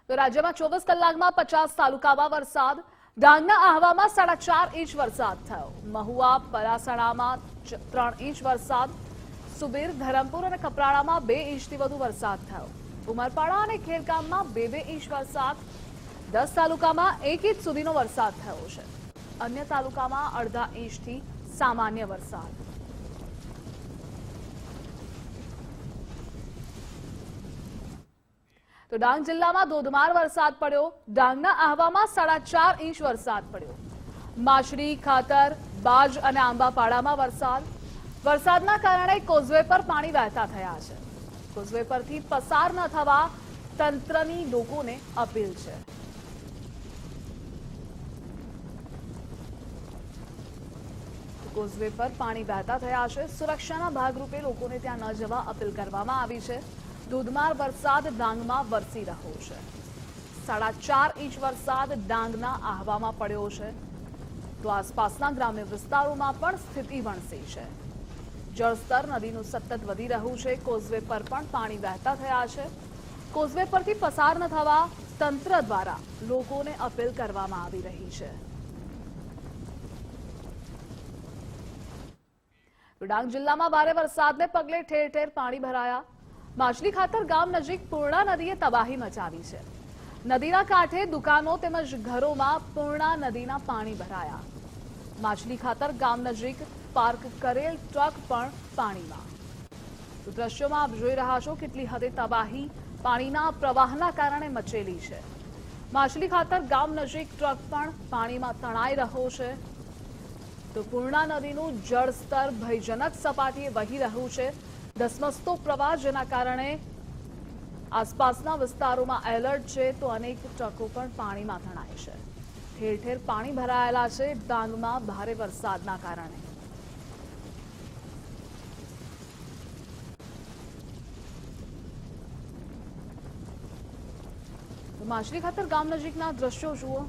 તો રાજ્યમાં 24 કલાકમાં 50 તાલુકામાં વરસાદ. ડાંગના આહવામાં 4.5 ઇંચ વરસાદ થયો. મહુવા પલાસણામાં 3 ઇંચ વરસાદ. સુબીર, ધરમપુર અને કપરાડામાં 2 ઇંચથી વધુ વરસાદ થયો. ઉમરપાડા અને ખેરગામમાં 2-2 ઇંચ વરસાદ. 10 તાલુકામાં 1 ઇંચ સુધીનો વરસાદ થયો છે. અન્ય તાલુકામાં અડધા ઇંચથી સામાન્ય વરસાદ. તો ડાંગ જિલ્લામાં ધોધમાર વરસાદ પડ્યો. ડાંગના આહવામાં 4.5 ઇંચ વરસાદ પડ્યો. માછડી, ખાતર, બાજ અને આંબાપાડામાં વરસાદ. વરસાદના કારણે કોઝવે પર પાણી વહેતા થયા છે. કોઝવે પરથી પસાર ન થવા તંત્રની લોકોને અપીલ છે. કોઝવે પર પાણી વહેતા થયા છે. સુરક્ષાના ભાગરૂપે લોકોને ત્યાં ન જવા અપીલ કરવામાં આવી છે. ધોધમાર વરસાદ ડાંગમાં વરસી રહ્યો છે. 4.5 ઇંચ વરસાદ ડાંગના આહવામાં પડ્યો છે. તો આસપાસના ગ્રામ્ય વિસ્તારોમાં પણ સ્થિતિ વણસી છે. જળસ્તર નદીનું સતત વધી રહ્યું છે. કોઝવે પર પણ પાણી વહેતા થયા છે. કોઝવે પરથી પસાર ન થવા તંત્ર દ્વારા લોકોને અપીલ કરવામાં આવી રહી છે. ડાંગ જિલ્લામાં ભારે વરસાદને પગલે ઠેર ઠેર પાણી ભરાયા. માછલી ખાતર ગામ નજીક પૂર્ણા નદીએ તબાહી મચાવી છે. નદીના કાંઠે દુકાનો તેમજ ઘરોમાં પૂર્ણા નદીના પાણી ભરાયા. માછલી ખાતર ગામ નજીક પાર્ક કરેલ ટ્રક પણ પાણીમાં. તો દ્રશ્યોમાં આપ જોઈ રહ્યા છો કેટલી હદે તબાહી પાણીના પ્રવાહના કારણે મચેલી છે. માછલી ખાતર ગામ નજીક ટ્રક પણ પાણીમાં તણાઈ રહ્યો છે. તો પૂર્ણા નદીનું જળસ્તર ભયજનક સપાટીએ વહી રહ્યું છે. ધસમસતો પ્રવાહ જેના કારણે આસપાસના વિસ્તારોમાં એલર્ટ છે. તો અનેક ટ્રકો પણ પાણીમાં તણાય છે. ઠેર ઠેર પાણી ભરાયેલા છે ડાંગમાં ભારે વરસાદના કારણે. માછલી ખાતર ગામ નજીકના દ્રશ્યો જુઓ.